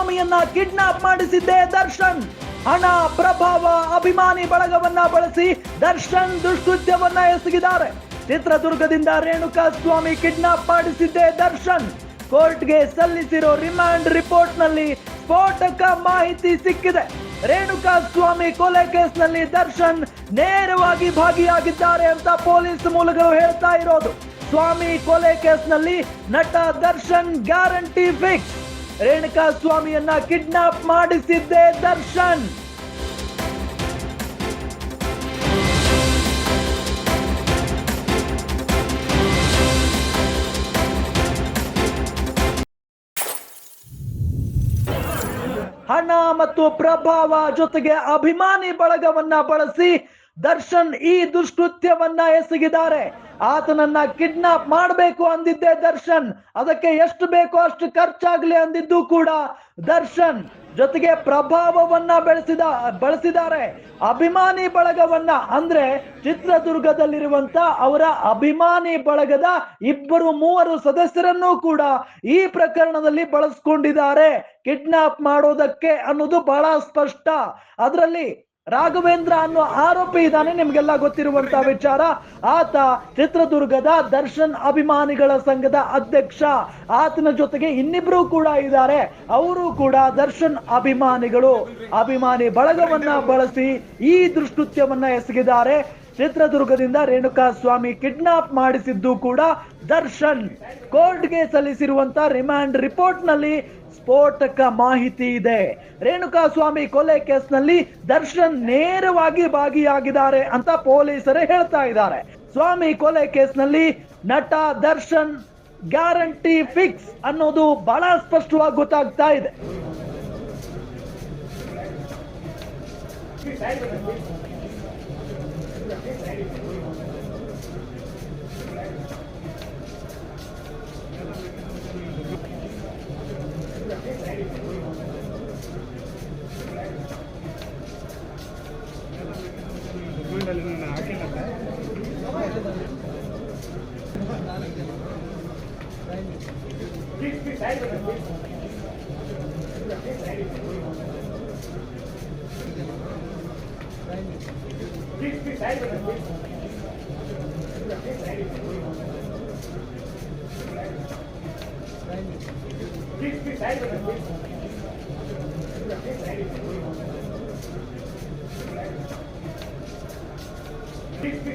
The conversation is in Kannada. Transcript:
ಸ್ವಾಮಿಯನ್ನ ಕಿಡ್ನಾಪ್ ಮಾಡಿಸಿದ್ದೇ ದರ್ಶನ್. ಹಣ, ಪ್ರಭಾವ, ಅಭಿಮಾನಿ ಬಳಗವನ್ನ ಬಳಸಿ ದರ್ಶನ್ ದುಷ್ಕೃತ್ಯವನ್ನ ಎಸಗಿದ್ದಾರೆ. ಚಿತ್ರದುರ್ಗದಿಂದ ರೇಣುಕಾ ಸ್ವಾಮಿ ಕಿಡ್ನಾಪ್ ಮಾಡಿಸಿದ್ದೇ ದರ್ಶನ್. ಕೋರ್ಟ್ಗೆ ಸಲ್ಲಿಸಿರೋ ರಿಮಾಂಡ್ ರಿಪೋರ್ಟ್ ನಲ್ಲಿ ಸ್ಫೋಟಕ ಮಾಹಿತಿ ಸಿಕ್ಕಿದೆ. ರೇಣುಕಾ ಸ್ವಾಮಿ ಕೊಲೆ ಕೇಸ್ನಲ್ಲಿ ದರ್ಶನ್ ನೇರವಾಗಿ ಭಾಗಿಯಾಗಿದ್ದಾರೆ ಅಂತ ಪೊಲೀಸ್ ಮೂಲಗಳು ಹೇಳ್ತಾ ಇರೋದು. ಸ್ವಾಮಿ ಕೊಲೆ ಕೇಸ್ನಲ್ಲಿ ನಟ ದರ್ಶನ್ ಗ್ಯಾರಂಟಿ ಫಿಕ್ಸ್. ರೇಣುಕಾ ಸ್ವಾಮಿಯನ್ನ ಕಿಡ್ನಾಪ್ ಮಾಡಿಸಿದ್ದೇ ದರ್ಶನ್. ಹಣ ಮತ್ತು ಪ್ರಭಾವ ಜೊತೆಗೆ ಅಭಿಮಾನಿ ಬಳಗವನ್ನ ಬಳಸಿ ದರ್ಶನ್ ಈ ದುಷ್ಕೃತ್ಯವನ್ನ ಎಸಗಿದ್ದಾರೆ. ಆತನನ್ನ ಕಿಡ್ನಾಪ್ ಮಾಡಬೇಕು ಅಂದಿದ್ದೆ ದರ್ಶನ್. ಅದಕ್ಕೆ ಎಷ್ಟು ಬೇಕೋ ಅಷ್ಟು ಖರ್ಚಾಗ್ಲಿ ಅಂದಿದ್ದು ಕೂಡ ದರ್ಶನ್. ಜೊತೆಗೆ ಪ್ರಭಾವವನ್ನ ಬಳಸಿದ್ದಾರೆ. ಅಭಿಮಾನಿ ಬಳಗವನ್ನ ಅಂದ್ರೆ ಚಿತ್ರದುರ್ಗದಲ್ಲಿರುವಂತ ಅವರ ಅಭಿಮಾನಿ ಬಳಗದ 2-3 ಸದಸ್ಯರನ್ನು ಕೂಡ ಈ ಪ್ರಕರಣದಲ್ಲಿ ಬಳಸ್ಕೊಂಡಿದ್ದಾರೆ ಕಿಡ್ನಾಪ್ ಮಾಡೋದಕ್ಕೆ ಅನ್ನೋದು ಬಹಳ ಸ್ಪಷ್ಟ. ಅದರಲ್ಲಿ ರಾಘವೇಂದ್ರ ಅನ್ನೋ ಆರೋಪಿ ಇದ್ದಾನೆ, ನಿಮ್ಗೆಲ್ಲ ಗೊತ್ತಿರುವಂತ ವಿಚಾರ. ಆತ ಚಿತ್ರದುರ್ಗದ ದರ್ಶನ್ ಅಭಿಮಾನಿಗಳ ಸಂಘದ ಅಧ್ಯಕ್ಷ. ಆತನ ಜೊತೆಗೆ ಇನ್ನಿಬ್ರು ಕೂಡ ಇದ್ದಾರೆ, ಅವರು ಕೂಡ ದರ್ಶನ್ ಅಭಿಮಾನಿಗಳು. ಅಭಿಮಾನಿ ಬಳಗವನ್ನ ಬಳಸಿ ಈ ದುಷ್ಕೃತ್ಯವನ್ನ ಎಸಗಿದ್ದಾರೆ. ಚಿತ್ರದುರ್ಗದಿಂದ ರೇಣುಕಾ ಸ್ವಾಮಿ ಕಿಡ್ನಾಪ್ ಮಾಡಿಸಿದ್ದು ಕೂಡ ದರ್ಶನ್. ಕೋರ್ಟ್ಗೆ ಸಲ್ಲಿಸಿರುವಂತ ರಿಮಾಂಡ್ ರಿಪೋರ್ಟ್ ನಲ್ಲಿ ಸ್ಫೋಟಕ ಮಾಹಿತಿ ಇದೆ. ರೇಣುಕಾ ಸ್ವಾಮಿ ಕೊಲೆ ಕೇಸ್ನಲ್ಲಿ ದರ್ಶನ್ ನೇರವಾಗಿ ಭಾಗಿಯಾಗಿದ್ದಾರೆ ಅಂತ ಪೊಲೀಸರೇ ಹೇಳ್ತಾ ಇದ್ದಾರೆ. ಸ್ವಾಮಿ ಕೊಲೆ ಕೇಸ್ನಲ್ಲಿ ನಟ ದರ್ಶನ್ ಗ್ಯಾರಂಟಿ ಫಿಕ್ಸ್ ಅನ್ನೋದು ಬಹಳ ಸ್ಪಷ್ಟವಾಗಿ ಗೊತ್ತಾಗ್ತಾ ಇದೆ. Please,